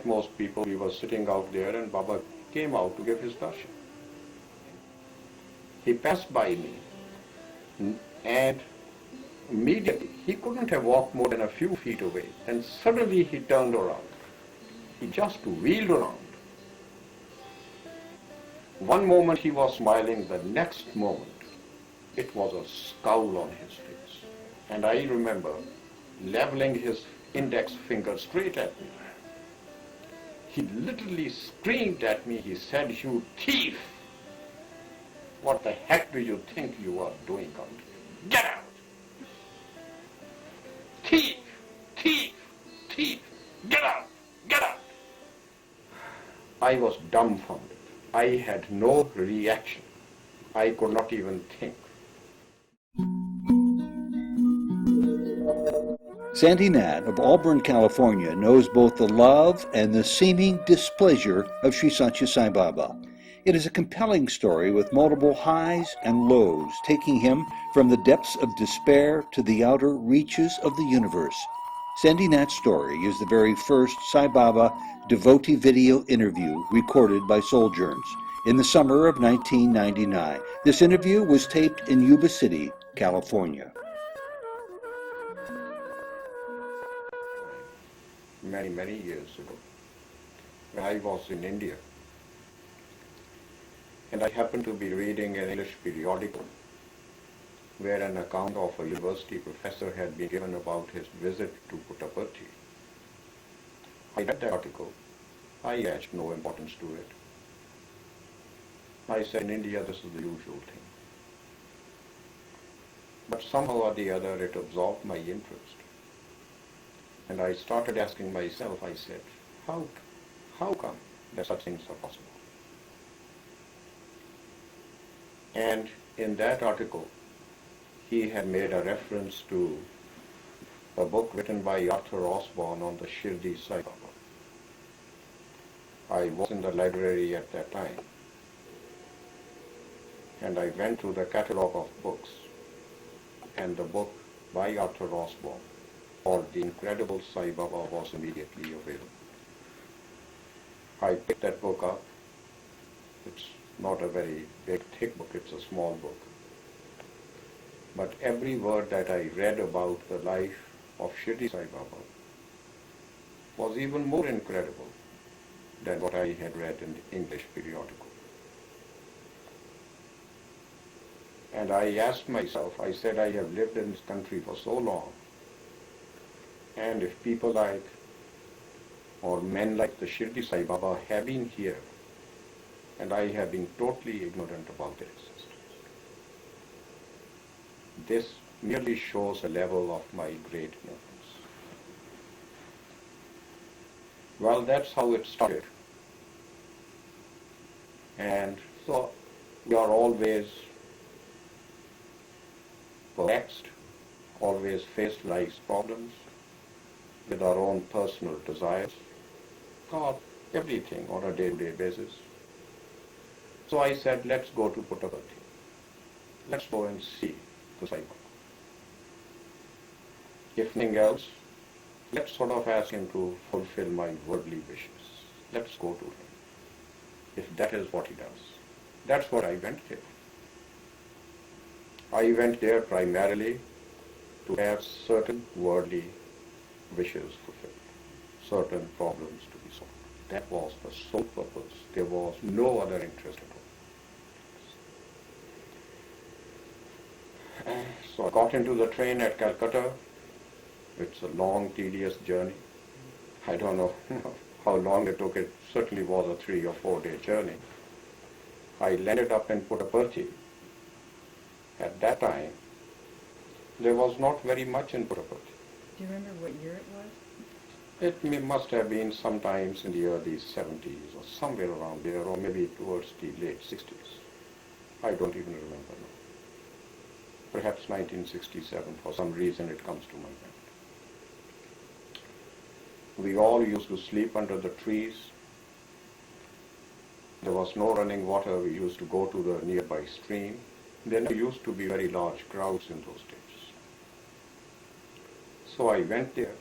like most people, we were sitting out there and Baba came out to give his darshan. He passed by me and immediately, he couldn't have walked more than a few feet away, and suddenly he turned around. He just wheeled around. One moment he was smiling, the next moment it was a scowl on his face. And I remember leveling his index finger straight at me. He literally screamed at me. He said, "You thief! What the heck do you think you are doing out here? Get out! Thief! Thief! Thief! Get out! Get out!" I was dumbfounded. I had no reaction. I could not even think. Sandy Nat of Auburn, California, knows both the love and the seeming displeasure of Sri Satya Sai Baba. It is a compelling story with multiple highs and lows, taking him from the depths of despair to the outer reaches of the universe. Sandy Nat's story is the very first Sai Baba devotee video interview recorded by Souljourns in the summer of 1999. This interview was taped in Yuba City, California. Many years ago, when I was in India, and I happened to be reading an English periodical where an account of a university professor had been given about his visit to Puttaparthi. I read that article. I attached no importance to it. I said, in India, this is the usual thing. But somehow or the other, it absorbed my interest. And I started asking myself, I said, how come that such things are possible? And in that article, he had made a reference to a book written by Arthur Osborne on the Shirdi Sai Baba. I was in the library at that time, and I went through the catalogue of books, and the book by Arthur Osborne called The Incredible Sai Baba was immediately available. I picked that book up. It's not a very big, thick book, it's a small book. But every word that I read about the life of Shirdi Sai Baba was even more incredible than what I had read in the English periodical. And I asked myself, I said, I have lived in this country for so long, and if people like, or men like the Shirdi Sai Baba have been here, and I have been totally ignorant about their existence, this merely shows a level of my great ignorance. Well, that's how it started. And so we are always perplexed, always face life's problems with our own personal desires, God, everything on a day-to-day basis. So I said, let's go to Puttaparthi. Let's go and see the Sai Baba. If nothing else, let's sort of ask him to fulfill my worldly wishes. Let's go to him, if that is what he does. That's what I went there. I went there primarily to have certain worldly wishes fulfilled, certain problems to be solved. That was the sole purpose. There was no other interest at all. So I got into the train at Calcutta. It's a long, tedious journey. I don't know how long it took. It certainly was a 3 or 4 day journey. I landed up in Puttaparthi. At that time, there was not very much in Puttaparthi. Do you remember what year it was? It must have been sometimes in the early 70s or somewhere around there, or maybe towards the late 60s. I don't even remember now. Perhaps 1967, for some reason it comes to my mind. We all used to sleep under the trees. There was no running water. We used to go to the nearby stream. There used to be very large crowds in those days. So I went there,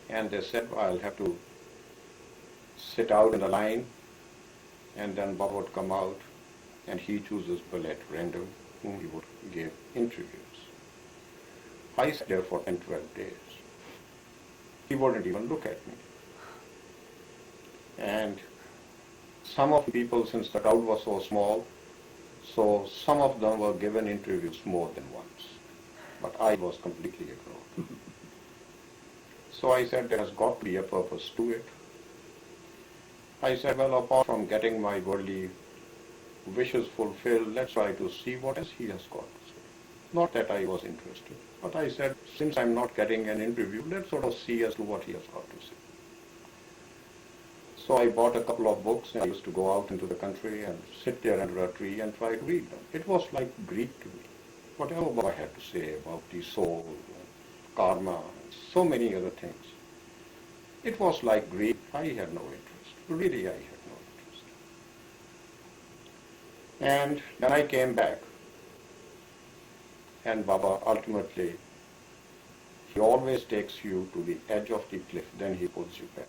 and they said, I'll have to sit out in the line, and then Baba would come out, and he chooses people at random whom he would give interviews. I sat there for 10, 12 days. He wouldn't even look at me. And some of the people, since the crowd was so small, so some of them were given interviews more than once. But I was completely ignored. So I said, there has got to be a purpose to it. I said, well, apart from getting my worldly wishes fulfilled, let's try to see what else he has got to say. Not that I was interested, but I said, since I'm not getting an interview, let's sort of see as to what he has got to say. So I bought a couple of books, and I used to go out into the country and sit there under a tree and try to read them. It was like Greek to me. Whatever Baba had to say about the soul, karma, and so many other things. It was like Greek. I had no interest. Really, I had no interest. And then I came back, and Baba ultimately, he always takes you to the edge of the cliff, then he pulls you back.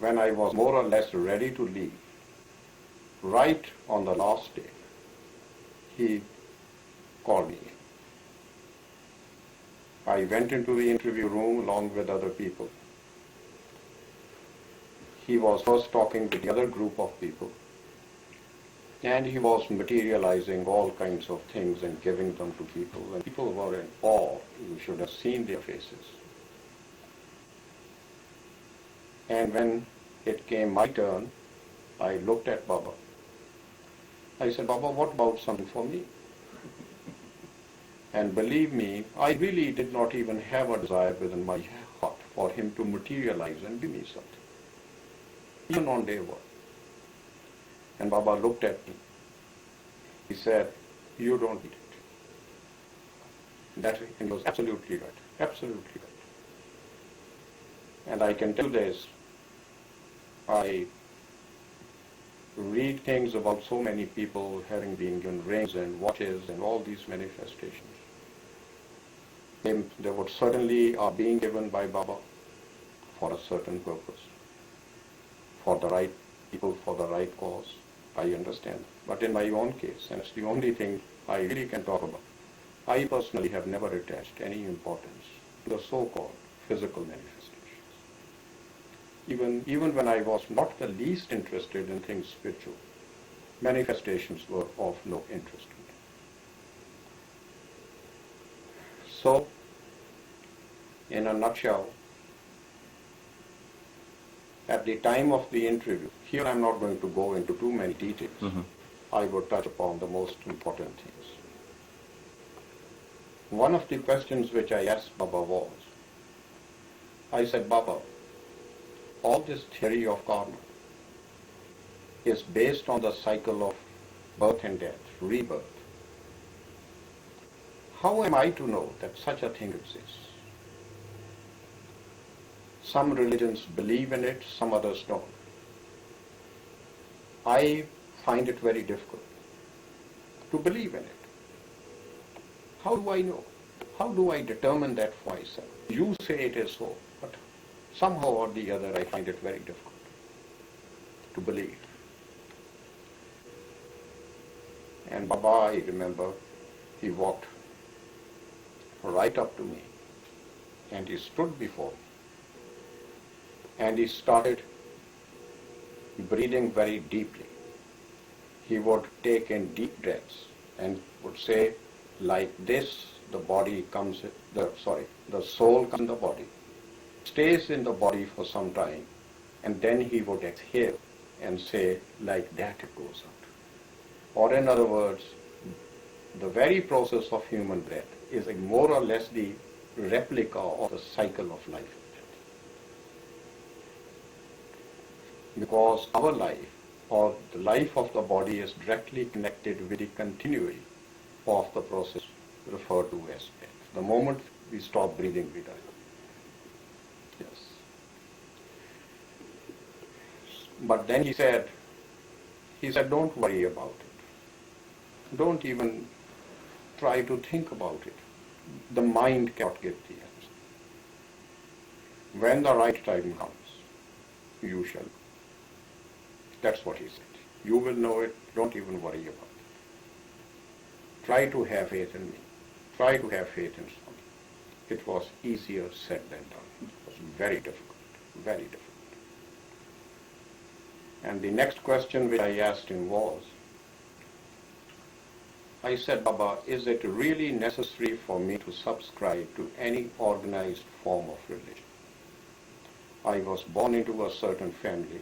When I was more or less ready to leave, right on the last day, he called me. I went into the interview room along with other people. He was first talking to the other group of people, and he was materializing all kinds of things and giving them to people, and people were in awe. You should have seen their faces. And when it came my turn, I looked at Baba. I said, Baba, what about something for me? And believe me, I really did not even have a desire within my heart for him to materialize and give me something, even on day one. And Baba looked at me. He said, you don't need it. And he was absolutely right, absolutely right. And I can tell you this, I read things about so many people having been given rings and watches and all these manifestations. They would certainly are being given by Baba for a certain purpose, for the right people, for the right cause. I understand. But in my own case, and it's the only thing I really can talk about, I personally have never attached any importance to the so-called physical manifestations. Even when I was not the least interested in things spiritual, manifestations were of no interest to me. So, in a nutshell, at the time of the interview, here I'm not going to go into too many details. I would touch upon the most important things. One of the questions which I asked Baba was, I said, Baba, all this theory of karma is based on the cycle of birth and death, rebirth. How am I to know that such a thing exists? Some religions believe in it, some others don't. I find it very difficult to believe in it. How do I know? How do I determine that for myself? You say it is so, but somehow or the other I find it very difficult to believe. And Baba, I remember, he walked right up to me and he stood before me and he started breathing very deeply. He would take in deep breaths and would say, like this, the soul comes in the body, stays in the body for some time, and then he would exhale and say, like that it goes out. Or in other words, the very process of human breath is more or less the replica of the cycle of life and death. Because our life, or the life of the body, is directly connected with the continuity of the process referred to as death. The moment we stop breathing, we die. Yes. But then he said, don't worry about it. Don't even try to think about it. The mind cannot give the answer. When the right time comes, you shall know. That's what he said. You will know it, don't even worry about it. Try to have faith in me. Try to have faith in Swami. It was easier said than done. It was very difficult, very difficult. And the next question which I asked him was, I said, Baba, is it really necessary for me to subscribe to any organized form of religion? I was born into a certain family.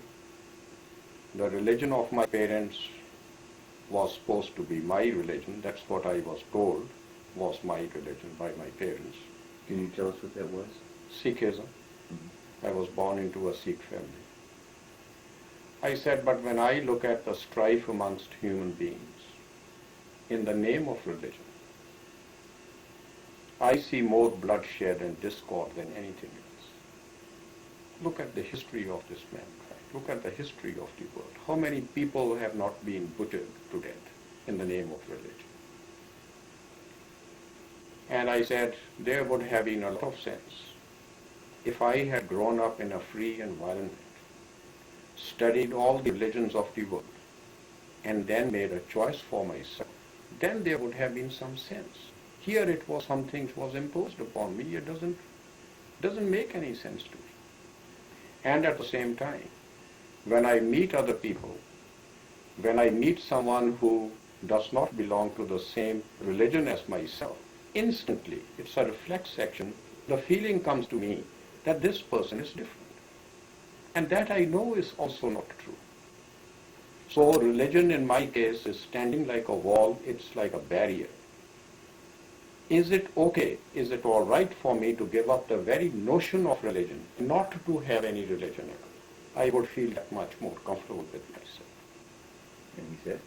The religion of my parents was supposed to be my religion. That's what I was told was my religion by my parents. Can you tell us what that was? Sikhism. I was born into a Sikh family. I said, but when I look at the strife amongst human beings in the name of religion, I see more bloodshed and discord than anything else. Look at the history of this mankind. Look at the history of the world. How many people have not been butchered to death in the name of religion? And I said, there would have been a lot of sense if I had grown up in a free environment, studied all the religions of the world, and then made a choice for myself. Then there would have been some sense. Here it was something was imposed upon me. It doesn't make any sense to me. And at the same time, when I meet other people, when I meet someone who does not belong to the same religion as myself, instantly, it's a reflex action, the feeling comes to me that this person is different. And that I know is also not true. So religion in my case is standing like a wall, it's like a barrier. Is it okay, is it all right for me to give up the very notion of religion, not to have any religion at all? I would feel that much more comfortable with myself. And he said?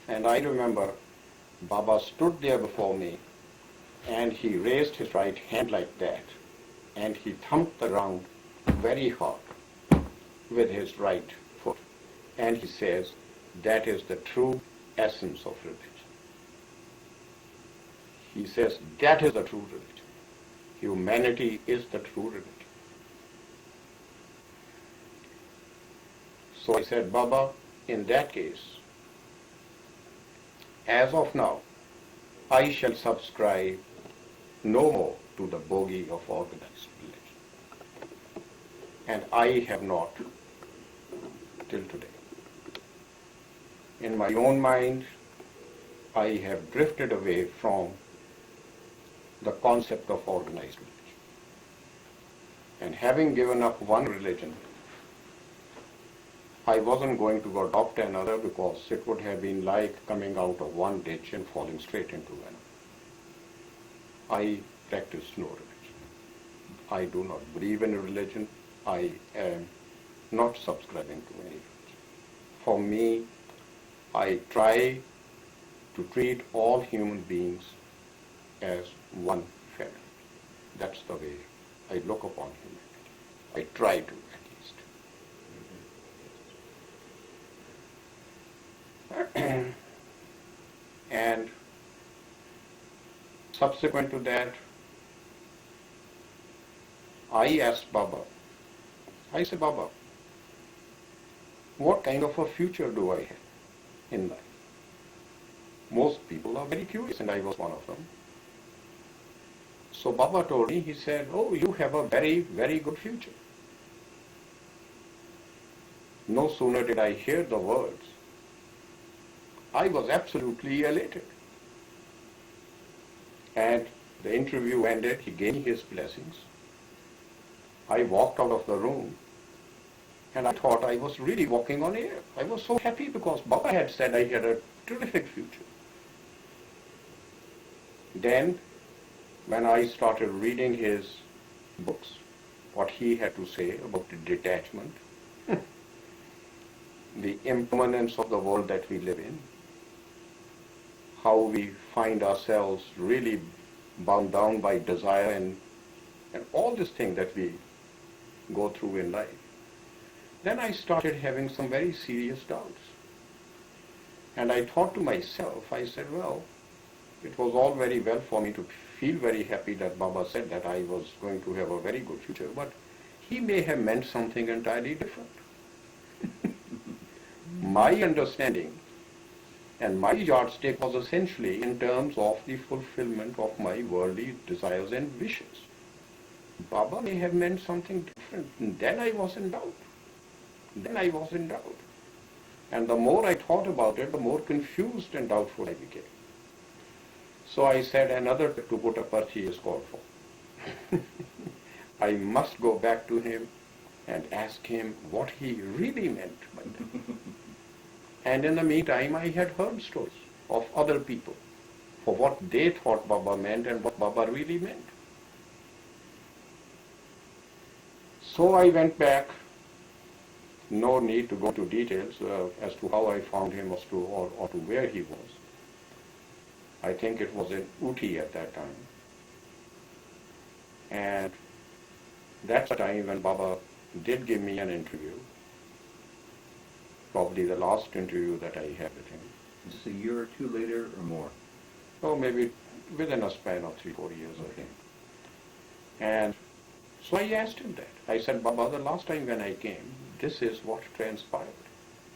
And I remember Baba stood there before me and he raised his right hand like that and he thumped the ground very hard with his right foot. And he says, that is the true essence of religion. He says, that is the true religion. Humanity is the true religion. So I said, Baba, in that case, as of now, I shall subscribe no more to the bogey of organized religion. And I have not till today. In my own mind, I have drifted away from the concept of organized religion. And having given up one religion, I wasn't going to adopt another because it would have been like coming out of one ditch and falling straight into another. I practice no religion. I do not believe in a religion. I am not subscribing to any religion. For me, I try to treat all human beings as one family. That's the way I look upon humanity. I try to, at least. And subsequent to that, I asked Baba, I said, Baba, what kind of a future do I have in life? Most people are very curious, and I was one of them. So Baba told me, he said, oh, you have a very, very good future. No sooner did I hear the words, I was absolutely elated. And the interview ended, he gave me his blessings. I walked out of the room and I thought I was really walking on air. I was so happy because Baba had said I had a terrific future. Then, when I started reading his books, what he had to say about the detachment, the impermanence of the world that we live in, how we find ourselves really bound down by desire and all these things that we go through in life. Then I started having some very serious doubts. And I thought to myself, I said, well, it was all very well for me to feel very happy that Baba said that I was going to have a very good future, but he may have meant something entirely different. My understanding and my yardstick was essentially in terms of the fulfillment of my worldly desires and wishes. Baba may have meant something different. And then I was in doubt. And the more I thought about it, the more confused and doubtful I became. So I said another trip to Puttaparthi is called for. I must go back to him and ask him what he really meant by that. And in the meantime, I had heard stories of other people for what they thought Baba meant and what Baba really meant. So I went back. No need to go into details as to how I found him or to where he was. I think it was in Uti at that time. And that's the time when Baba did give me an interview, probably the last interview that I had with him. Is this a year or two later or more? Oh, maybe within a span of 3-4 years, I think. And so I asked him that. I said, Baba, the last time when I came, this is what transpired.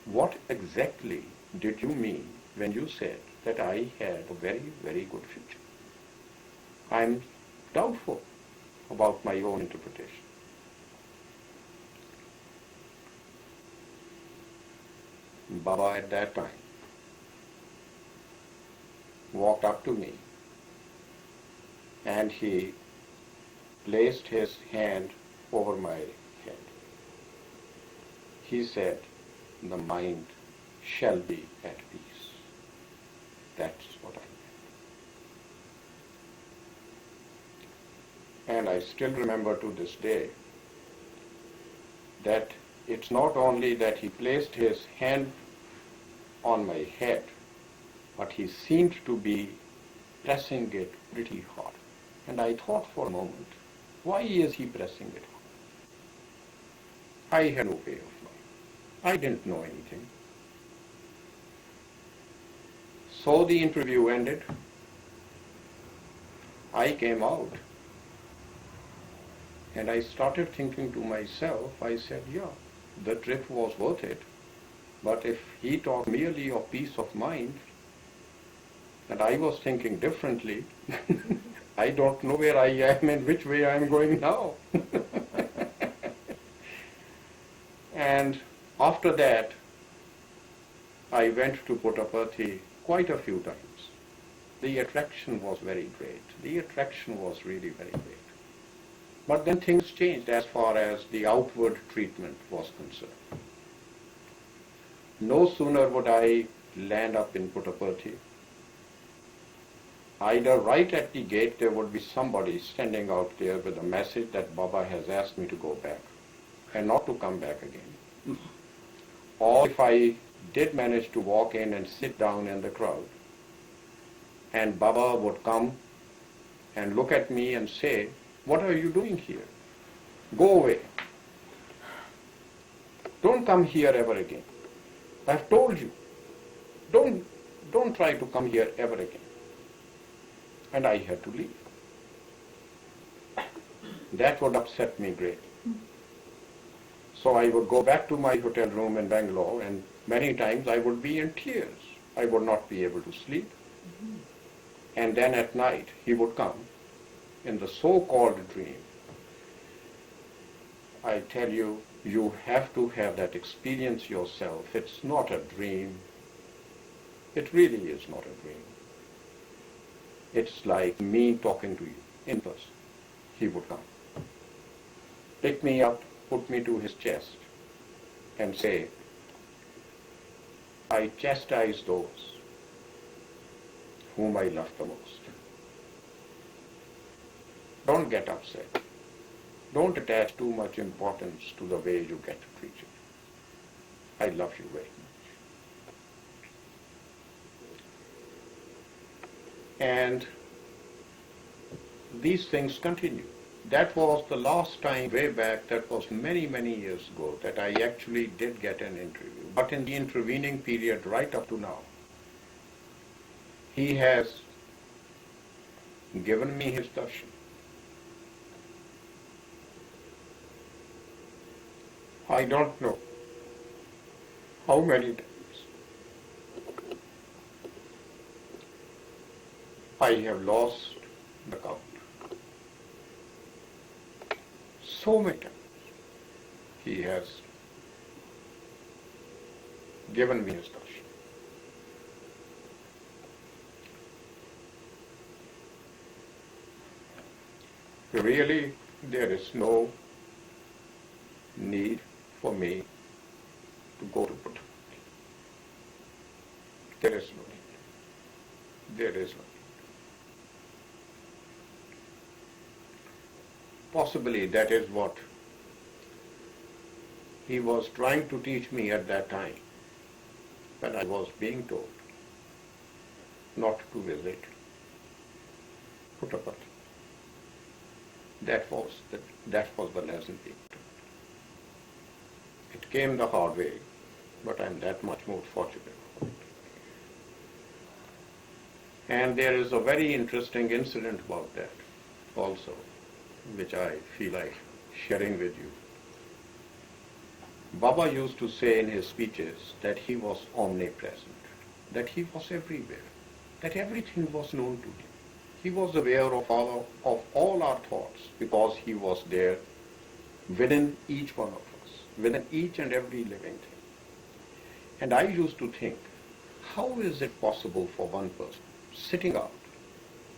What exactly did you mean when you said that I had a very, very good future? I'm doubtful about my own interpretation. Baba at that time walked up to me and he placed his hand over my head. He said, the mind shall be at peace. That's what I meant. And I still remember to this day that it's not only that he placed his hand on my head, but he seemed to be pressing it pretty hard. And I thought for a moment, why is he pressing it hard? I had no way of knowing. I didn't know anything. So the interview ended. I came out and I started thinking to myself, I said, yeah, the trip was worth it. But if he talked merely of peace of mind, and I was thinking differently, I don't know where I am and which way I am going now. And after that, I went to Puttaparthi quite a few times. The attraction was very great. The attraction was really very great. But then things changed as far as the outward treatment was concerned. No sooner would I land up in Puttaparthi, either right at the gate there would be somebody standing out there with a message that Baba has asked me to go back and not to come back again. Or if I did manage to walk in and sit down in the crowd, and Baba would come and look at me and say, what are you doing here? Go away. Don't come here ever again. I've told you. Don't try to come here ever again. And I had to leave. That would upset me greatly. So I would go back to my hotel room in Bangalore, and many times I would be in tears. I would not be able to sleep. And then at night he would come in the so-called dream. I tell you, you have to have that experience yourself. It's not a dream. It really is not a dream. It's like me talking to you in person. He would come, pick me up, put me to his chest, and say, I chastise those whom I love the most. Don't get upset. Don't attach too much importance to the way you get treated. I love you very much. And these things continue. That was the last time way back, that was many, many years ago, that I actually did get an interview. But in the intervening period right up to now, he has given me his darshan. I don't know how many times I have lost the count. So many times he has given me his touch. Really, there is no need for me to go to Buddha. There is no need. There is no need. Possibly that is what he was trying to teach me at that time when I was being told not to visit Puttaparthi. That was the lesson being taught. It came the hard way, but I'm that much more fortunate. And there is a very interesting incident about that also, which I feel like sharing with you. Baba used to say in his speeches that he was omnipresent, that he was everywhere, that everything was known to him. He was aware of all our thoughts because he was there within each one of us, within each and every living thing. And I used to think, how is it possible for one person sitting out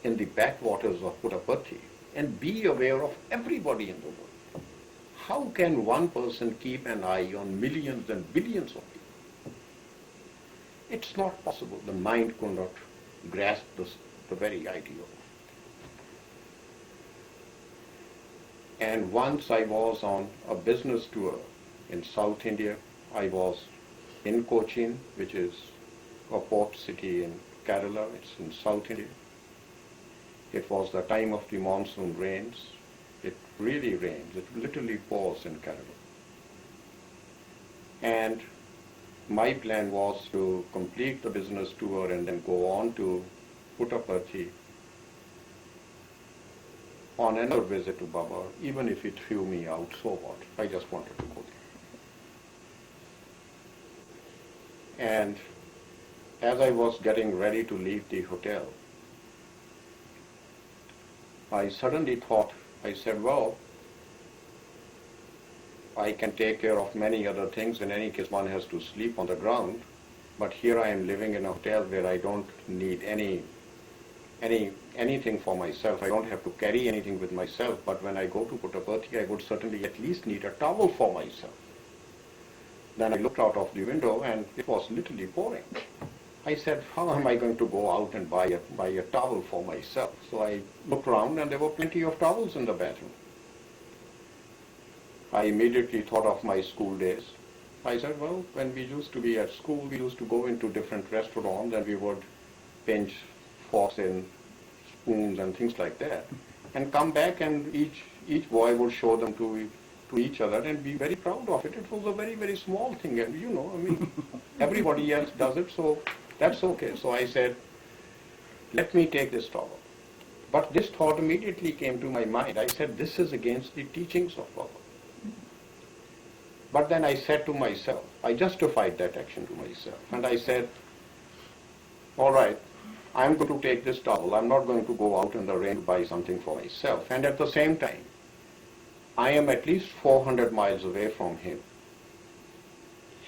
in the backwaters of Puttaparthi and be aware of everybody in the world? How can one person keep an eye on millions and billions of people? It's not possible. The mind could not grasp the very idea of it. And once I was on a business tour in South India. I was in Cochin, which is a port city in Kerala. It's in South India. It was the time of the monsoon rains. It really rains. It literally pours in Kerala. And my plan was to complete the business tour and then go on to Puttaparthi on another visit to Baba, even if it threw me out, so what? I just wanted to go there. And as I was getting ready to leave the hotel, I suddenly thought, I said, well, I can take care of many other things. In any case, one has to sleep on the ground. But here I am living in a hotel where I don't need anything for myself. I don't have to carry anything with myself. But when I go to Puttaparthi, I would certainly at least need a towel for myself. Then I looked out of the window and it was literally pouring. I said, how am I going to go out and buy a towel for myself? So I looked around and there were plenty of towels in the bathroom. I immediately thought of my school days. I said, well, when we used to be at school, we used to go into different restaurants and we would pinch forks and spoons and things like that, and come back and each boy would show them to each other and be very proud of it. It was a very, very small thing, and everybody else does it, so that's okay. So I said, let me take this towel. But this thought immediately came to my mind. I said, this is against the teachings of Baba. But then I said to myself, I justified that action to myself, and I said, all right, I'm going to take this towel. I'm not going to go out in the rain to buy something for myself. And at the same time, I am at least 400 miles away from him.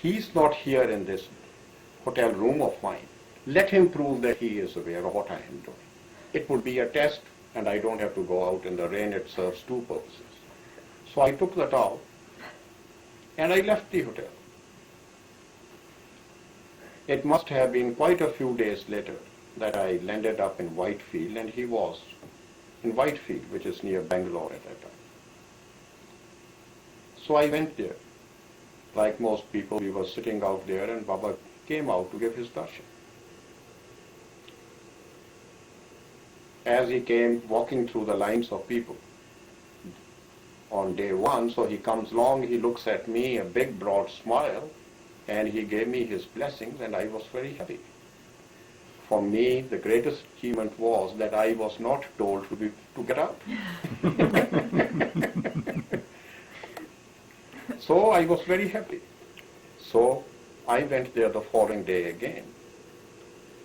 He's not here in this hotel room of mine. Let him prove that he is aware of what I am doing. It would be a test, and I don't have to go out in the rain. It serves two purposes. So I took the towel, and I left the hotel. It must have been quite a few days later that I landed up in Whitefield, and he was in Whitefield, which is near Bangalore at that time. So I went there. Like most people, we were sitting out there, and Baba came out to give his darshan. As he came walking through the lines of people on day one, so he comes along, he looks at me, a big broad smile, and he gave me his blessings, and I was very happy. For me, the greatest achievement was that I was not told to get out. So I was very happy. So I went there the following day again.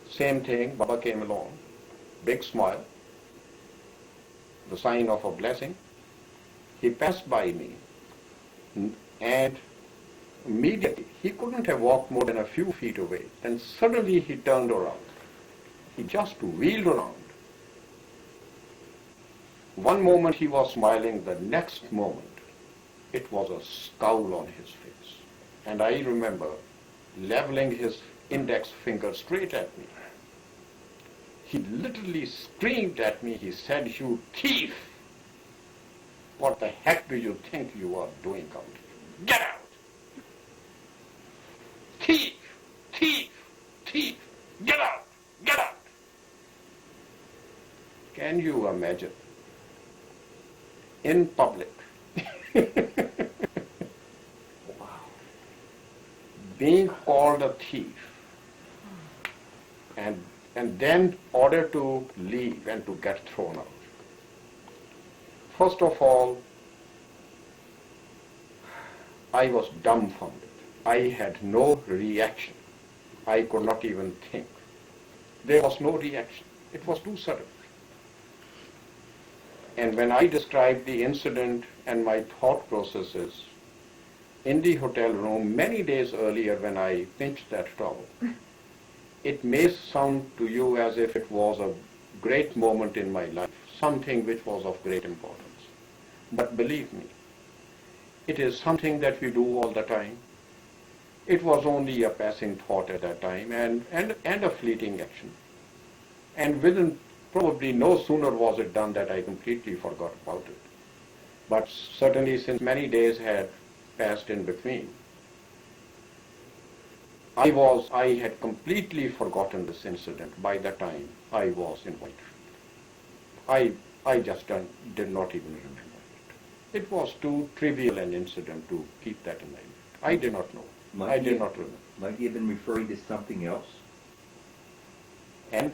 Same thing, Baba came along, big smile, the sign of a blessing. He passed by me, and immediately, he couldn't have walked more than a few feet away, and suddenly he turned around. He just wheeled around. One moment he was smiling, the next moment it was a scowl on his face. And I remember leveling his index finger straight at me. He literally screamed at me. He said, "You thief! What the heck do you think you are doing out here? Get out! Thief! Thief! Thief! Get out! Get out!" Can you imagine? In public. Wow. Being called a thief and then ordered to leave and to get thrown out. First of all, I was dumbfounded. I had no reaction. I could not even think. There was no reaction. It was too sudden. And when I described the incident and my thought processes in the hotel room many days earlier when I pinched that towel, it may sound to you as if it was a great moment in my life, something which was of great importance. But believe me, it is something that we do all the time. It was only a passing thought at that time and a fleeting action. And within probably no sooner was it done that I completely forgot about it. But certainly since many days had passed in between, I had completely forgotten this incident by the time I was in Whitefield. I just did not even remember it. It was too trivial an incident to keep that in mind. I did not know. I did not remember. Might he have been referring to something else? And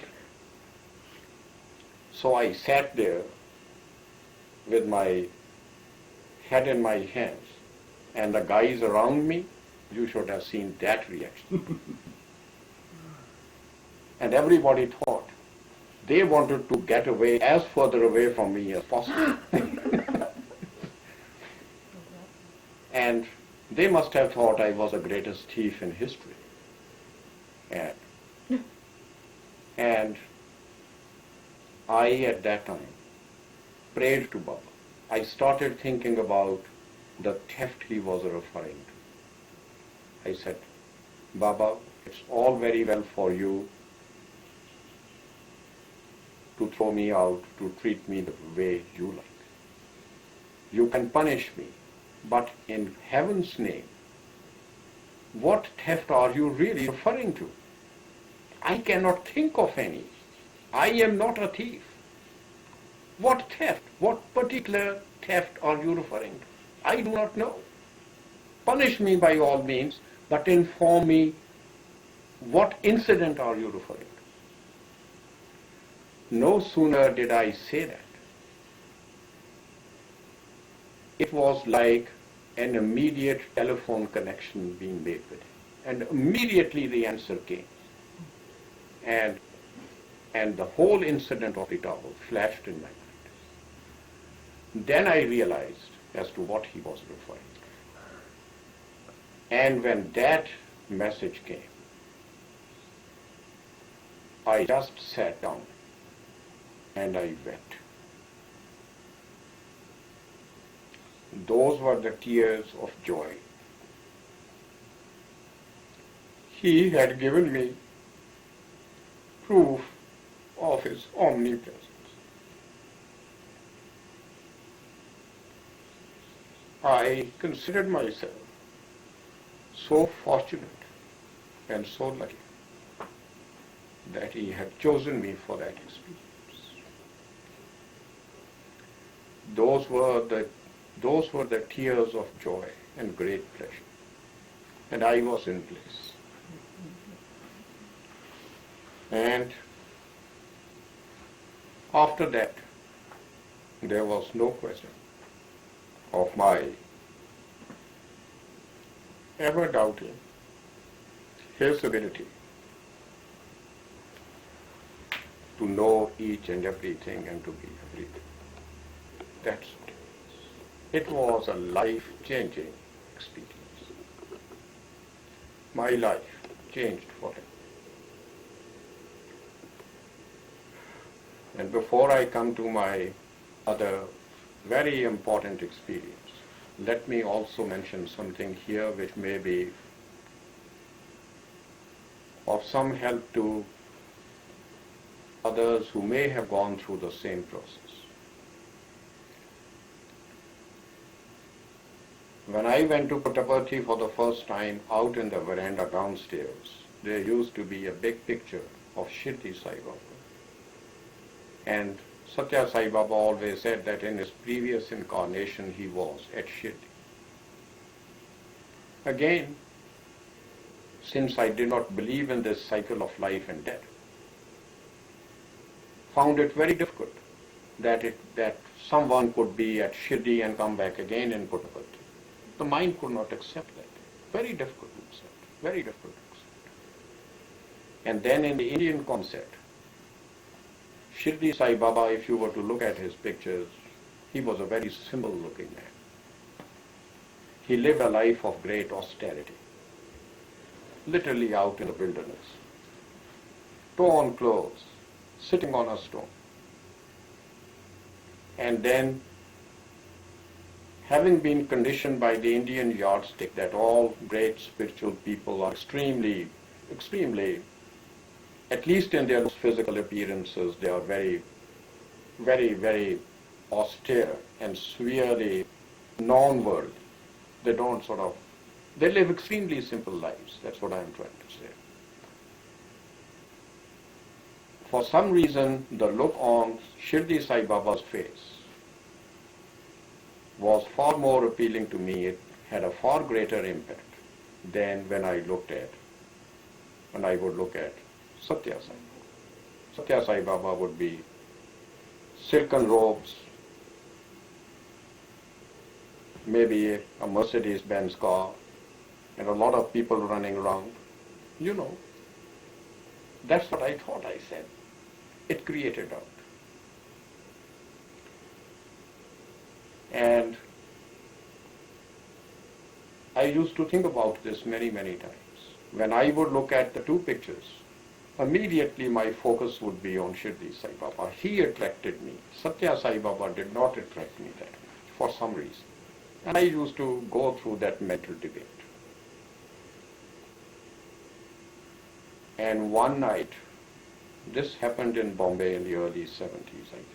so I sat there with my head in my hands, and the guys around me, you should have seen that reaction. And everybody thought they wanted to get away as further away from me as possible. And they must have thought I was the greatest thief in history. And I, at that time, prayed to Baba. I started thinking about the theft he was referring to. I said, "Baba, it's all very well for you to throw me out, to treat me the way you like. You can punish me, but in heaven's name, what theft are you really referring to? I cannot think of any. I am not a thief. What theft? What particular theft are you referring to? I do not know. Punish me by all means, but inform me what incident are you referring to?" No sooner did I say that, it was like an immediate telephone connection being made with him. And immediately the answer came. And the whole incident of the towel flashed in my mind. Then I realized as to what he was referring to. And when that message came, I just sat down and I wept. Those were the tears of joy. He had given me proof of his omnipresence. I considered myself so fortunate and so lucky that he had chosen me for that experience. Those were the tears of joy and great pleasure. And I was in bliss. And after that, there was no question of my ever doubting his ability to know each and everything and to be everything. That's it. It was a life-changing experience. My life changed for him. And before I come to my other very important experience, let me also mention something here which may be of some help to others who may have gone through the same process. When I went to Puttaparthi for the first time out in the veranda downstairs, there used to be a big picture of Shirdi Sai Baba. And Satya Sai Baba always said that in his previous incarnation he was at Shirdi. Again, since I did not believe in this cycle of life and death, found it very difficult that someone could be at Shirdi and come back again in Puttaparthi. The mind could not accept that. Very difficult to accept. Very difficult to accept. And then in the Indian concept, Shirdi Sai Baba, if you were to look at his pictures, he was a very simple looking man. He lived a life of great austerity, literally out in the wilderness, torn clothes, sitting on a stone. And then, having been conditioned by the Indian yardstick that all great spiritual people are extremely, at least in their physical appearances, they are very, very, very austere and severely non-worldly. They don't they live extremely simple lives. That's what I'm trying to say. For some reason, the look on Shirdi Sai Baba's face was far more appealing to me. It had a far greater impact than when I would look at Satya Sai Baba. Satya Sai Baba would be silken robes, maybe a Mercedes-Benz car, and a lot of people running around. You know, that's what I thought I said. It created doubt. And I used to think about this many, many times. When I would look at the two pictures, immediately my focus would be on Shirdi Sai Baba. He attracted me. Satya Sai Baba did not attract me that much for some reason. And I used to go through that mental debate. And one night, this happened in Bombay in the early 70s, I think.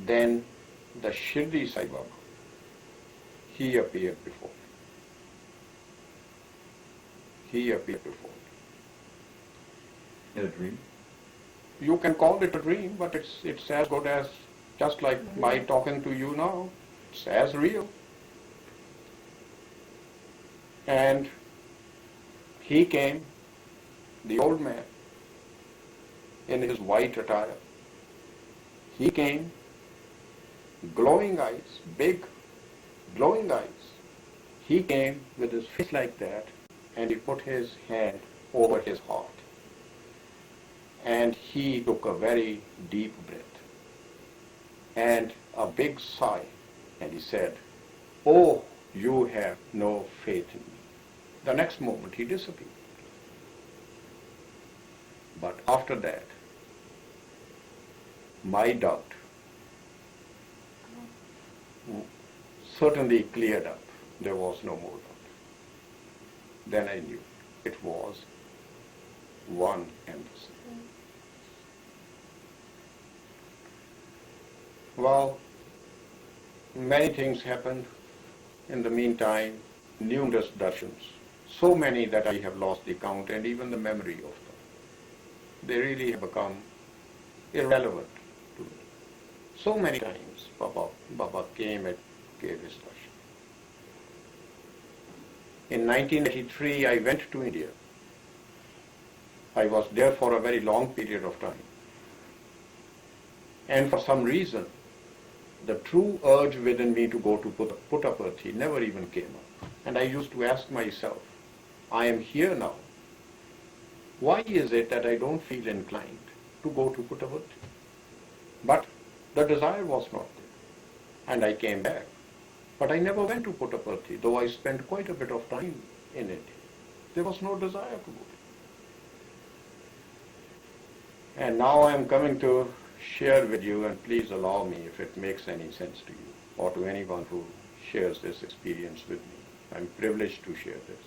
Then the Shirdi Sai Baba, he appeared before me. He appeared before me. In a dream? You can call it a dream, but it's as good as, just like my talking to you now, it's as real. And he came, the old man, in his white attire. He came, glowing eyes, big, glowing eyes. He came with his face like that, and he put his hand over his heart. And he took a very deep breath and a big sigh, and he said, "Oh, you have no faith in me." The next moment he disappeared. But after that, my doubt certainly cleared up. There was no more doubt. Then I knew it was one and the same. Well, many things happened in the meantime, numerous darshans, so many that I have lost the count and even the memory of them. They really have become irrelevant to me. So many times Baba came and gave his darshan. In 1983, I went to India. I was there for a very long period of time. And for some reason, The true urge within me to go to Puttaparthi never even came up. And I used to ask myself, I am here now. Why is it that I don't feel inclined to go to Puttaparthi? But the desire was not there. And I came back. But I never went to Puttaparthi, though I spent quite a bit of time in it. There was no desire to go there. And now I am coming to share with you, and please allow me if it makes any sense to you or to anyone who shares this experience with me. I'm privileged to share this.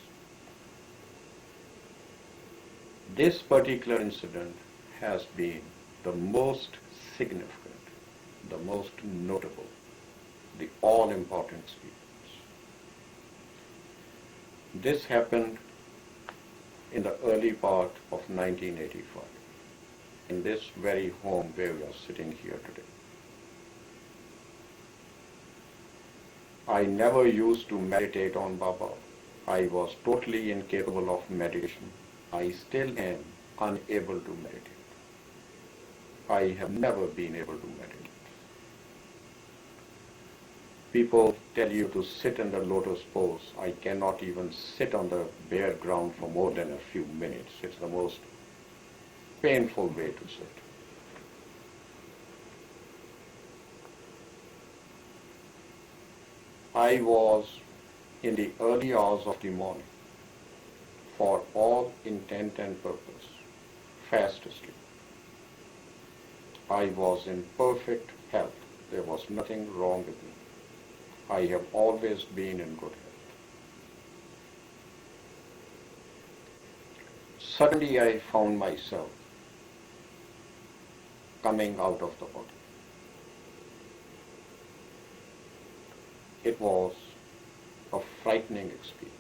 This particular incident has been the most significant, the most notable, the all-important experience. This happened in the early part of 1985, in this very home where we are sitting here today. I never used to meditate on Baba. I was totally incapable of meditation. I still am unable to meditate. I have never been able to meditate. People tell you to sit in the lotus pose. I cannot even sit on the bare ground for more than a few minutes. It's the most painful way to sit. I was in the early hours of the morning, for all intent and purpose, fast asleep. I was in perfect health. There was nothing wrong with me. I have always been in good health. Suddenly I found myself coming out of the body. It was a frightening experience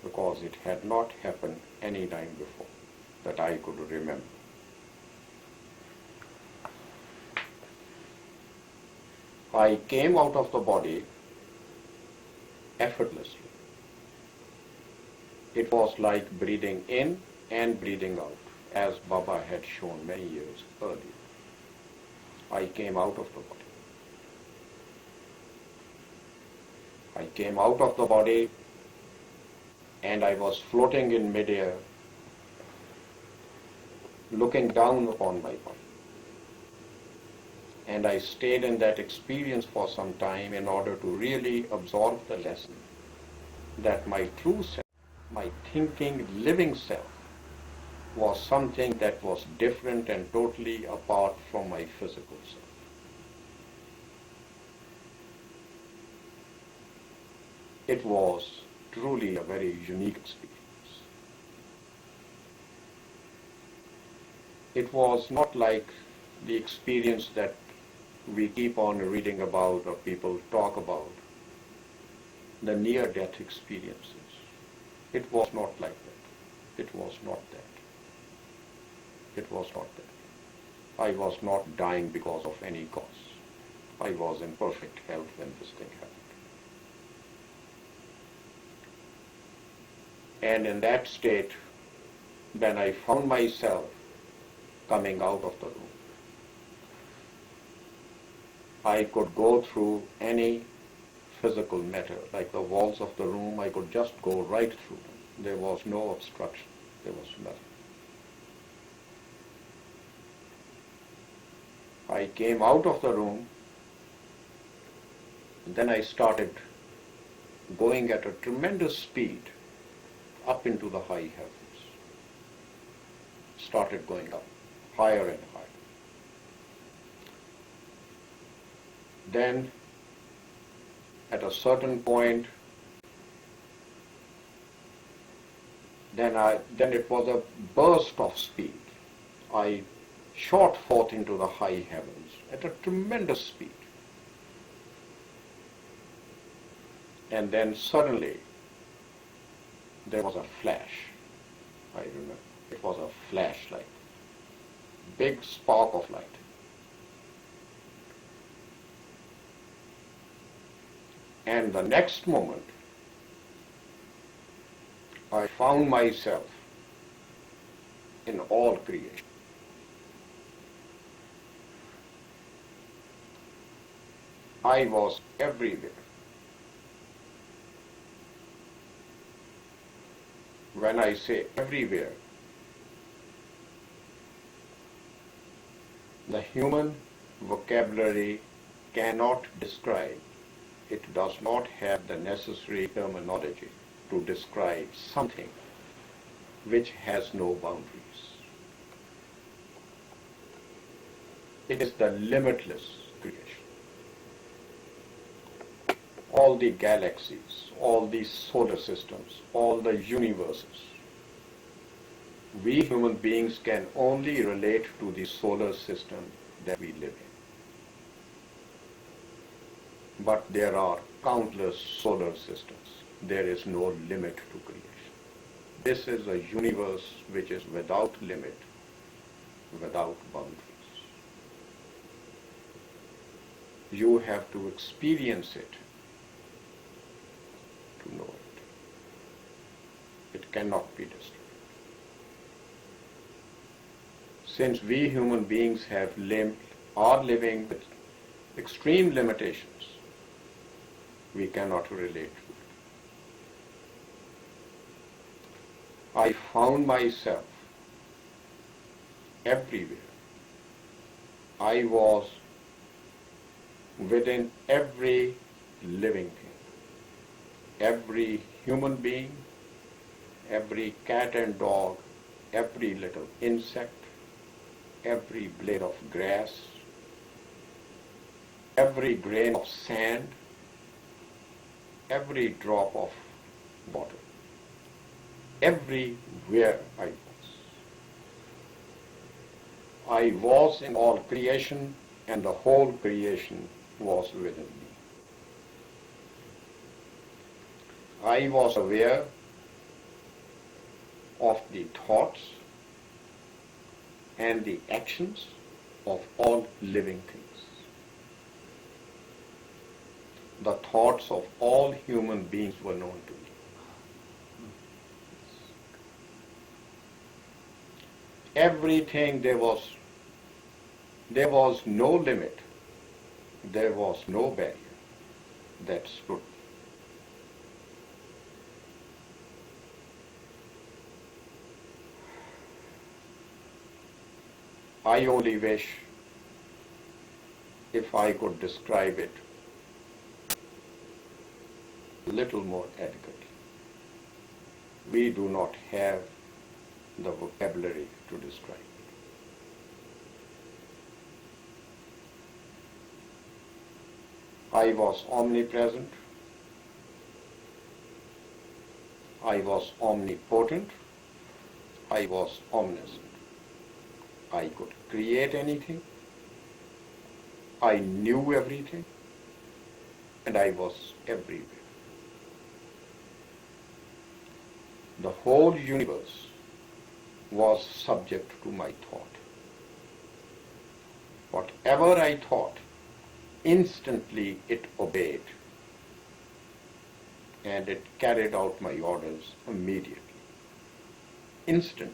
because it had not happened any time before that I could remember. I came out of the body effortlessly. It was like breathing in and breathing out, as Baba had shown many years earlier. I came out of the body. I came out of the body and I was floating in midair, looking down upon my body. And I stayed in that experience for some time in order to really absorb the lesson that my true self, my thinking, living self, was something that was different and totally apart from my physical self. It was truly a very unique experience. It was not like the experience that we keep on reading about or people talk about, the near-death experiences. It was not like that. It was not that. It was not that. I was not dying because of any cause. I was in perfect health when this thing happened. And in that state, then I found myself coming out of the room. I could go through any physical matter, like the walls of the room, I could just go right through them. There was no obstruction. There was nothing. I came out of the room, and then I started going at a tremendous speed up into the high heavens. Started going up, higher and higher. Then, at a certain point, then it was a burst of speed. I shot forth into the high heavens at a tremendous speed. And then suddenly, there was a flash. I remember. It was a flashlight. Big spark of light. And the next moment, I found myself in all creation. I was everywhere. When I say everywhere, the human vocabulary cannot describe. It does not have the necessary terminology to describe something which has no boundaries. It is the limitless creation. All the galaxies, all the solar systems, all the universes. We human beings can only relate to the solar system that we live in. But there are countless solar systems. There is no limit to creation. This is a universe which is without limit, without boundaries. You have to experience it to know it. It cannot be destroyed. Since we human beings are living with extreme limitations, we cannot relate to it. I found myself everywhere. I was within every living thing, every human being, every cat and dog, every little insect, every blade of grass, every grain of sand, every drop of water. Everywhere I was. I was in all creation, and the whole creation was within me. I was aware of the thoughts and the actions of all living things. The thoughts of all human beings were known to me. Everything, there was no limit, there was no barrier that stood. I only wish if I could describe it a little more adequately. We do not have the vocabulary to describe it. I was omnipresent. I was omnipotent. I was omniscient. I could create anything. I knew everything. And I was everywhere. The whole universe was subject to my thought. Whatever I thought, instantly it obeyed, and it carried out my orders immediately. Instantly.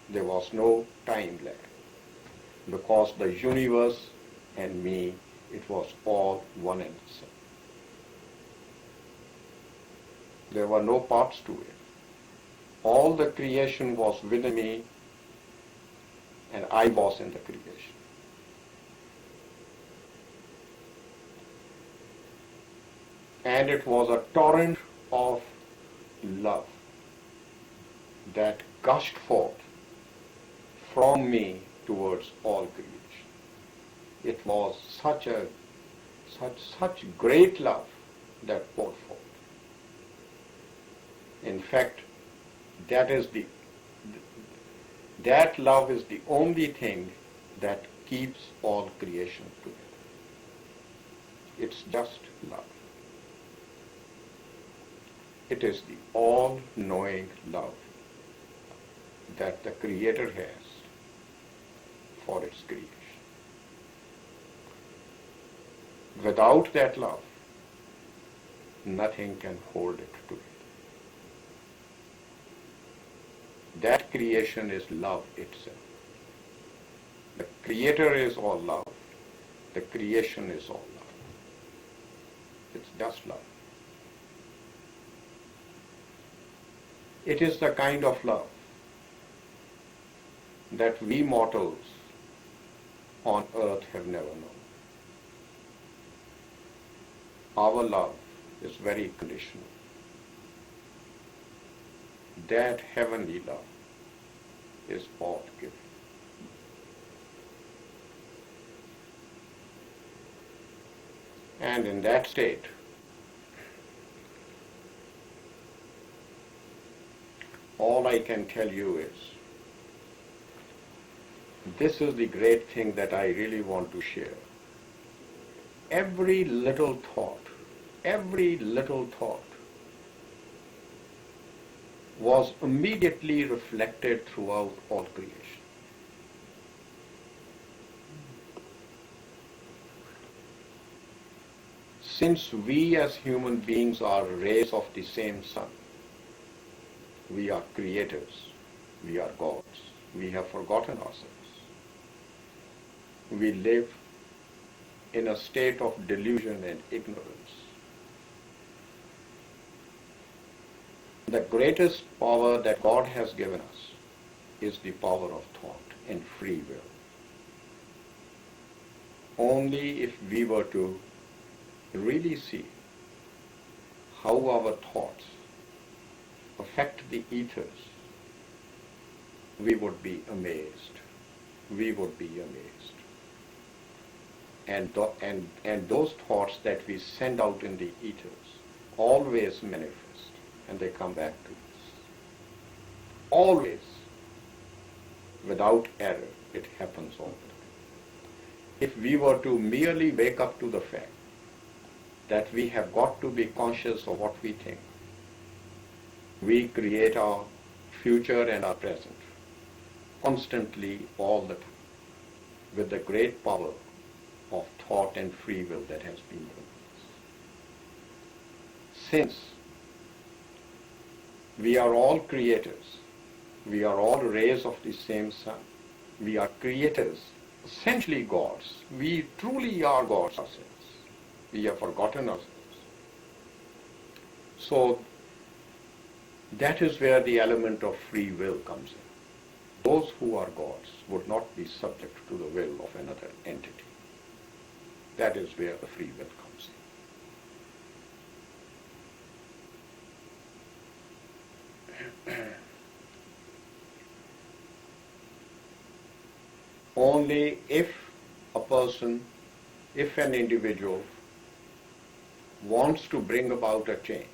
There was no time lag, because the universe and me, it was all one and the same. There were no parts to it. All the creation was within me, and I was in the creation. And it was a torrent of love that gushed forth from me towards all creation. It was such great love that poured forth. In fact, that love is the only thing that keeps all creation together. It's just love. It is the all-knowing love that the Creator has for its creation. Without that love, nothing can hold it together. That creation is love itself. The Creator is all love. The creation is all love. just love. It is the kind of love that we mortals on earth have never known. Our love is very conditional. That heavenly love is all given. And in that state, all I can tell you is, this is the great thing that I really want to share. Every little thought was immediately reflected throughout all creation. Since we as human beings are rays of the same sun, we are creators, we are gods, we have forgotten ourselves. We live in a state of delusion and ignorance. The greatest power that God has given us is the power of thought and free will. Only if we were to really see how our thoughts affect the ethers, we would be amazed. We would be amazed. And those thoughts that we send out in the ethers always manifest and they come back to us. Always. Without error, it happens all the time. If we were to merely wake up to the fact that we have got to be conscious of what we think, we create our future and our present constantly all the time with the great power of thought and free will that has been given us. Since we are all creators, we are all rays of the same sun, we are creators, essentially gods. We truly are gods ourselves. We have forgotten ourselves. So that is where the element of free will comes in. Those who are gods would not be subject to the will of another entity. That is where the free will comes in. Only if a person, if an individual wants to bring about a change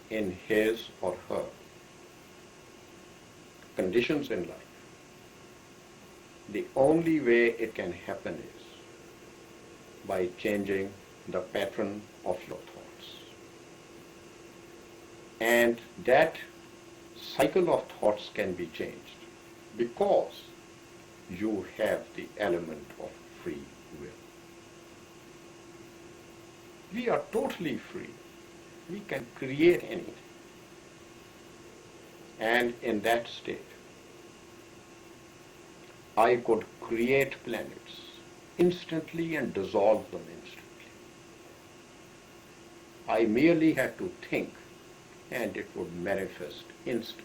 in his or her conditions in life, the only way it can happen is by changing the pattern of your thoughts. And that cycle of thoughts can be changed because you have the element of free will. We are totally free. We can create anything. And in that state, I could create planets instantly and dissolve them instantly. I merely had to think and it would manifest instantly.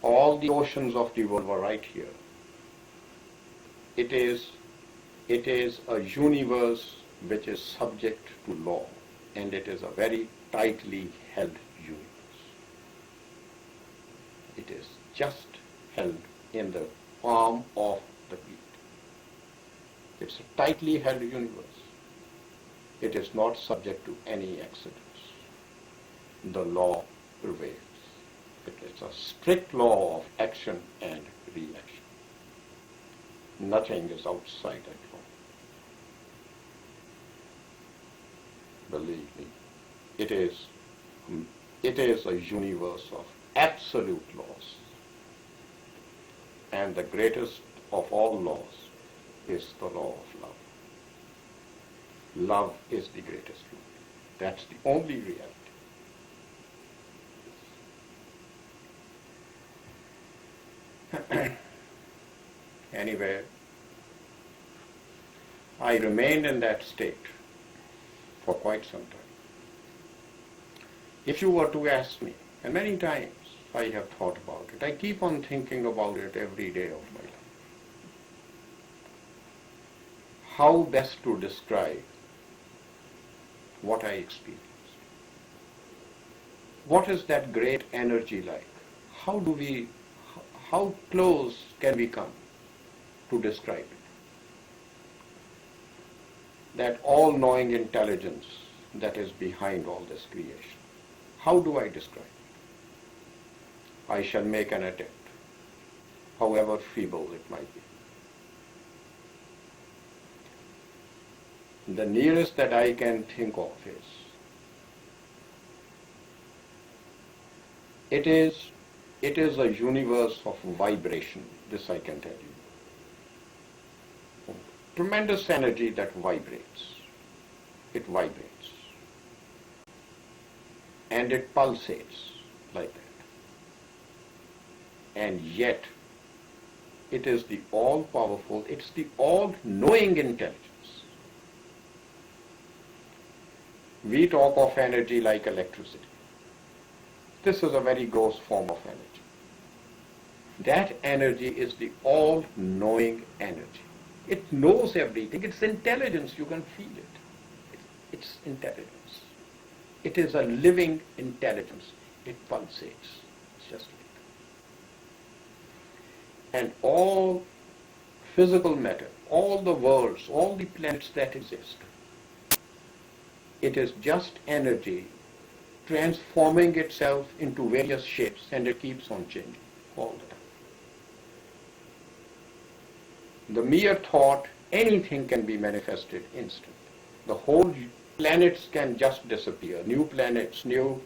All the oceans of the world were right here. It is a universe which is subject to law, and it is a very tightly held universe. It is just held in the palm of the hand. It's a tightly held universe. It is not subject to any accidents. The law prevails. It is a strict law of action and reaction. Nothing is outside that law. Believe me, it is a universe of absolute laws. And the greatest of all laws is the law of love. Love is the greatest law. That's the only reality. Anyway, I remained in that state for quite some time. If you were to ask me, and many times I have thought about it, I keep on thinking about it every day of my life, how best to describe what I experienced. What is that great energy like? How close can we come to describe it? That all-knowing intelligence that is behind all this creation. How do I describe it? I shall make an attempt, however feeble it might be. The nearest that I can think of is, it is a universe of vibration, this I can tell you. Tremendous energy that vibrates. It vibrates. And it pulsates like that. And yet, it is the all-powerful, it's the all-knowing intelligence. We talk of energy like electricity. This is a very gross form of energy. That energy is the all-knowing energy. It knows everything. It's intelligence. You can feel it. It's intelligence. It is a living intelligence. It pulsates. It's just like that. And all physical matter, all the worlds, all the planets that exist, it is just energy transforming itself into various shapes, and it keeps on changing all the time. The mere thought, anything can be manifested instantly. The whole planets can just disappear. New planets, new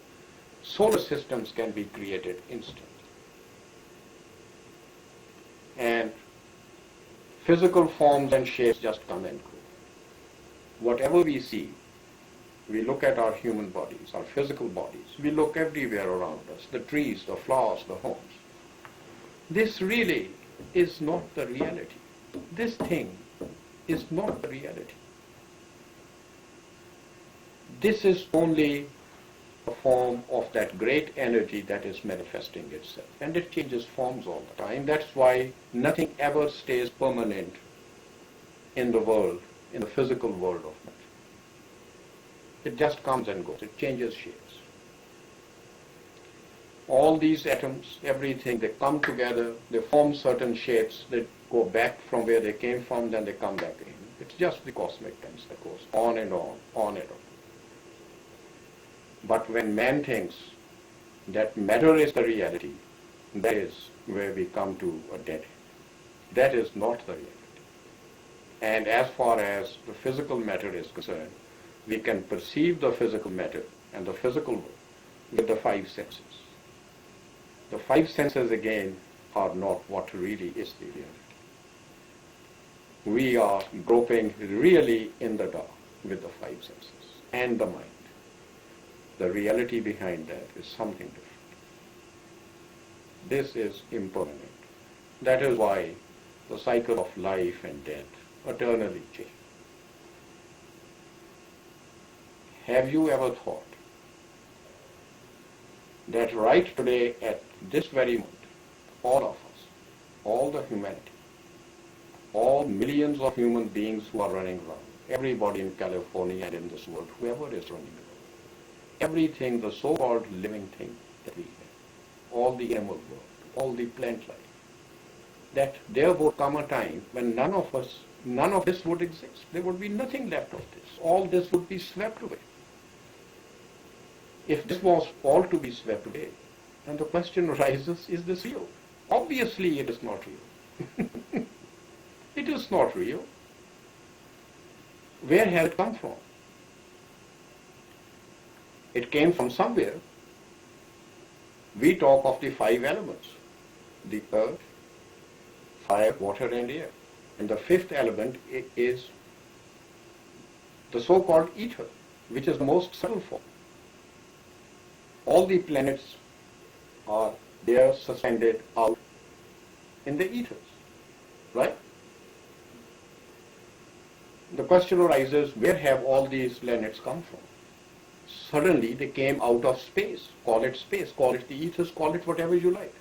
solar systems can be created instantly. And physical forms and shapes just come and go. Whatever we see, we look at our human bodies, our physical bodies. We look everywhere around us, the trees, the flowers, the homes. This really is not the reality. This thing is not the reality. This is only a form of that great energy that is manifesting itself. And it changes forms all the time. That's why nothing ever stays permanent in the world, in the physical world of matter. It just comes and goes. It changes shapes. All these atoms, everything, they come together, they form certain shapes, they go back from where they came from, then they come back again. It's just the cosmic dance that goes on and on and on. But when man thinks that matter is the reality, that is where we come to a dead end. That is not the reality. And as far as the physical matter is concerned, we can perceive the physical matter and the physical world with the five senses. The five senses, again, are not what really is the reality. We are groping really in the dark with the five senses and the mind. The reality behind that is something different. This is impermanent. That is why the cycle of life and death eternally changes. Have you ever thought that right today, at this very moment, all of us, all the humanity, all millions of human beings who are running around, everybody in California and in this world, whoever is running around, everything, the so-called living thing that we have, all the animal world, all the plant life, that there would come a time when none of this would exist. There would be nothing left of this. All this would be swept away. If this was all to be swept away, then the question arises, is this real? Obviously it is not real. It is not real. Where has it come from? It came from somewhere. We talk of the five elements: the earth, fire, water, and air. And the fifth element is the so-called ether, which is the most subtle form. All the planets are there suspended out in the ethers, right? the question arises, where have all these planets come from? Suddenly they came out of space. Call it the ethers, call it whatever you like.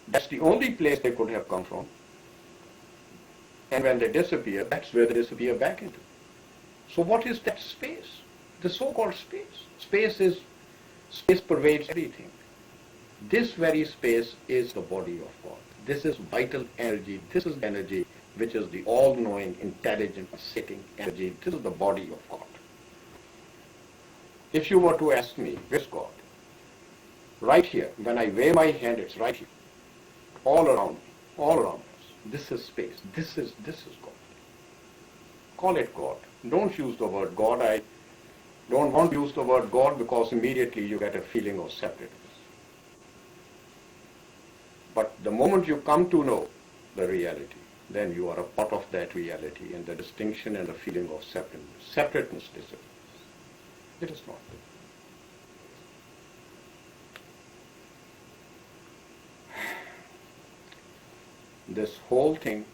That's the only place they could have come from. And when they disappear, that's where they disappear back into. So what is that space? The so-called space. Space pervades everything. This very space is the body of God. This is vital energy. This is energy which is the all-knowing, intelligent, sitting energy. This is the body of God. If you were to ask me, where's God? Right here. When I wave my hand, it's right here. All around us. This is space. This is God. Call it God. Don't use the word God. I don't want to use the word God because immediately you get a feeling of separateness. But the moment you come to know the reality, then you are a part of that reality, and the distinction and the feeling of separateness disappears. It is not there. This whole thing,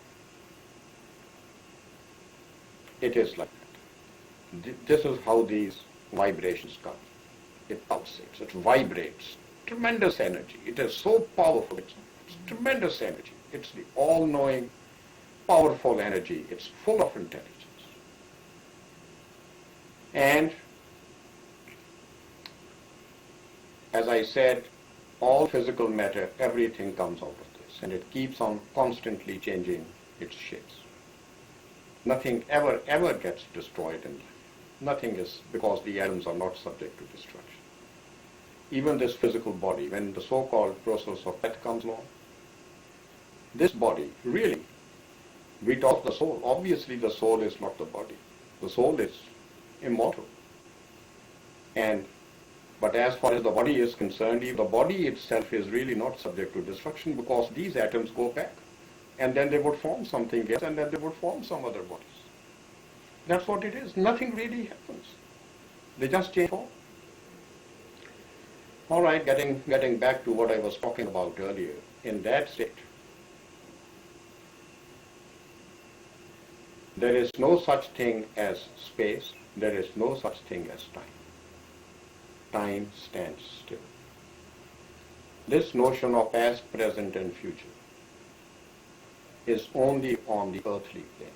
it is like that. This is how these vibrations come. It pulsates, it vibrates. Tremendous energy. It is so powerful. It's tremendous energy. It's the all-knowing, powerful energy. It's full of intelligence. And as I said, all physical matter, everything comes out of this, and it keeps on constantly changing its shapes. Nothing ever gets destroyed in life. Nothing is, because the atoms are not subject to destruction. Even this physical body, when the so-called process of death comes along, this body, really, we talk the soul. Obviously, the soul is not the body. The soul is immortal. But as far as the body is concerned, the body itself is really not subject to destruction because these atoms go back. And then they would form something else, and then they would form some other bodies. That's what it is. Nothing really happens. They just change form. All right, getting back to what I was talking about earlier. In that state, there is no such thing as space. There is no such thing as time. Time stands still. This notion of past, present, and future is only on the earthly plane.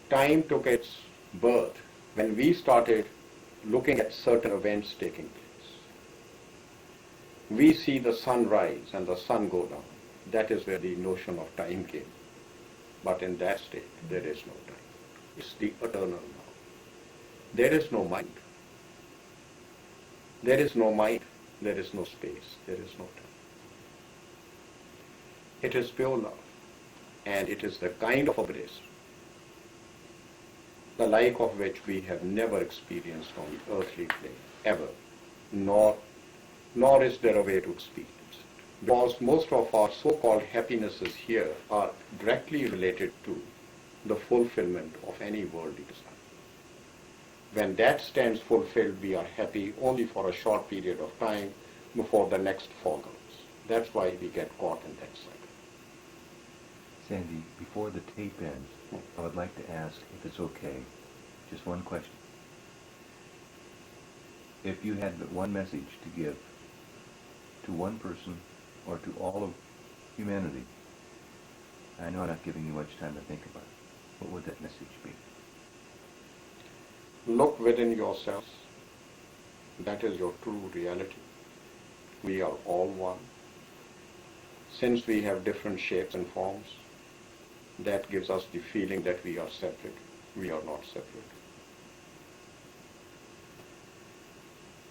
Time took its birth when we started looking at certain events taking place. We see the sun rise and the sun go down. That is where the notion of time came. But in that state, there is no time. It's the eternal now. There is no mind. There is no mind. There is no space. There is no time. It is pure love. And it is the kind of a bliss, the like of which we have never experienced on the earthly plane, ever. Nor is there a way to experience it. Because most of our so-called happinesses here are directly related to the fulfillment of any worldly desire. When that stands fulfilled, we are happy only for a short period of time before the next fall comes. That's why we get caught in that cycle. Sandy, before the tape ends, I would like to ask, if it's okay, just one question. If you had but one message to give to one person or to all of humanity, I know I'm not giving you much time to think about it, what would that message be? Look within yourselves. That is your true reality. We are all one. Since we have different shapes and forms, that gives us the feeling that we are separate. We are not separate.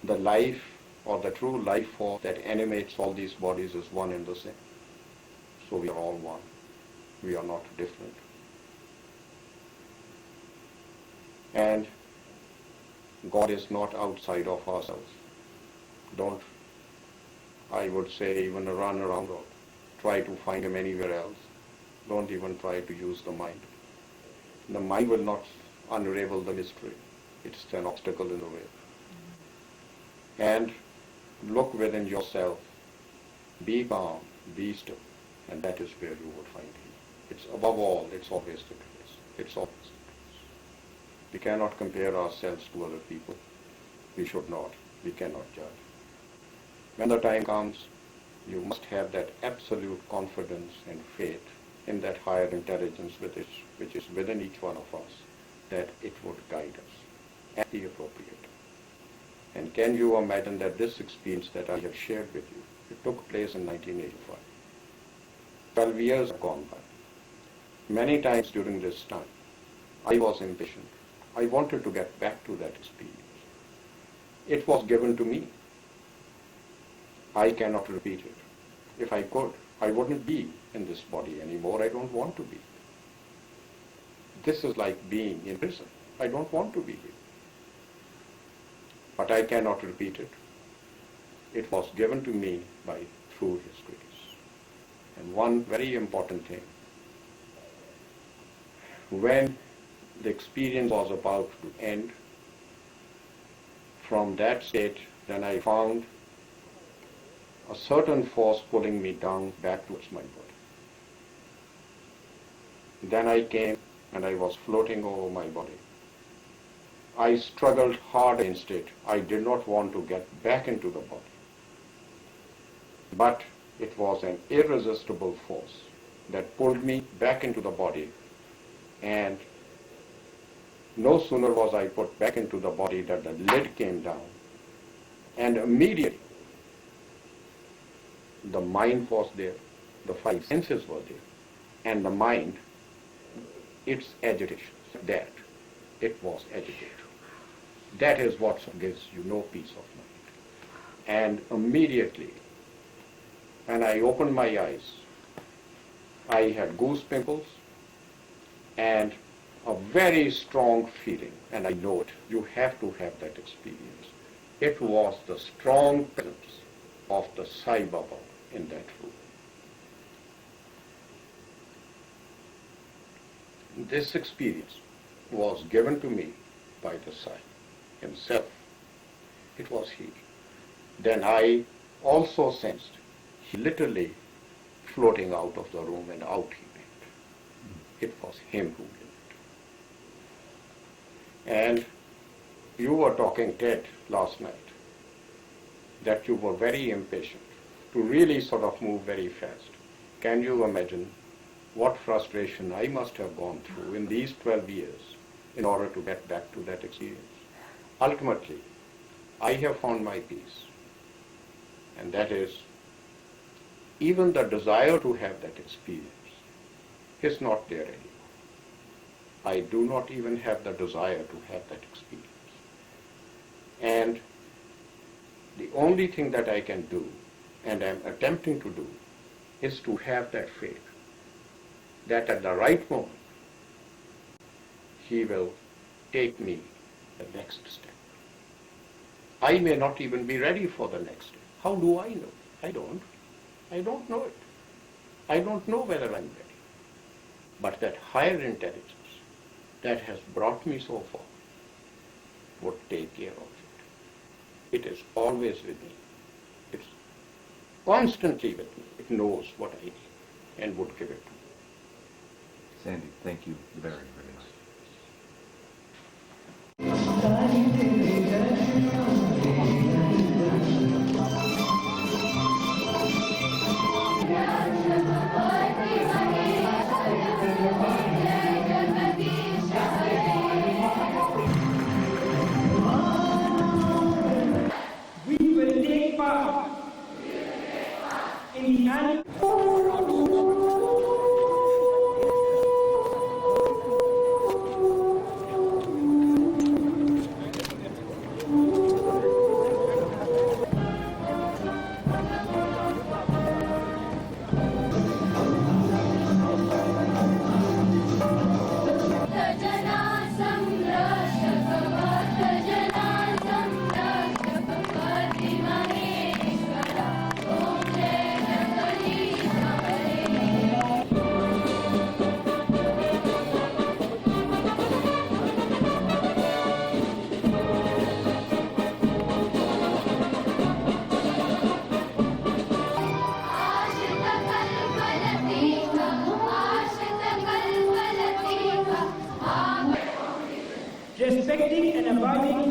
The life or the true life force that animates all these bodies is one and the same. So we are all one. We are not different. And God is not outside of ourselves. Don't, I would say, even run around or try to find Him anywhere else. Don't even try to use the mind. The mind will not unravel the mystery. It's an obstacle in the way. And look within yourself. Be calm, be still, and that is where you will find Him. It's above all, it's always the case. It's always the case. We cannot compare ourselves to other people. We should not. We cannot judge. When the time comes, you must have that absolute confidence and faith in that higher intelligence which is within each one of us, that it would guide us at the appropriate time. And can you imagine that this experience that I have shared with you, it took place in 1985. 12 years have gone by. Many times during this time, I was impatient. I wanted to get back to that experience. It was given to me. I cannot repeat it. If I could, I wouldn't be in this body anymore. I don't want to be. This is like being in prison. I don't want to be here. But I cannot repeat it. It was given to me through His grace. And one very important thing, when the experience was about to end, from that state, then I found a certain force pulling me down back towards my body. Then I came and I was floating over my body. I struggled hard against it. I did not want to get back into the body. But it was an irresistible force that pulled me back into the body, and no sooner was I put back into the body that the lid came down, and immediately the mind was there, the five senses were there, and the mind, its agitation, that it was agitated. That is what gives you no peace of mind. And immediately, when I opened my eyes, I had goose pimples and a very strong feeling, and I know it. You have to have that experience. It was the strong presence of the Sai Baba in that room. This experience was given to me by the Sai himself. It was He. Then I also sensed He literally floating out of the room, and out He went. It was Him who did it. And you were talking, Ted, last night, that you were very impatient to really sort of move very fast. Can you imagine what frustration I must have gone through in these 12 years in order to get back to that experience? Ultimately, I have found my peace, and that is, even the desire to have that experience is not there anymore. I do not even have the desire to have that experience. And the only thing that I can do, and am attempting to do, is to have that faith that at the right moment, He will take me the next step. I may not even be ready for the next step. How do I know? I don't. I don't know it. I don't know whether I'm ready. But that higher intelligence that has brought me so far would take care of it. It is always with me. It's constantly with me. It knows what I need and would give it to me. Sandy, thank you very, very much. We will take part in the annual Om Jai Jagadish giving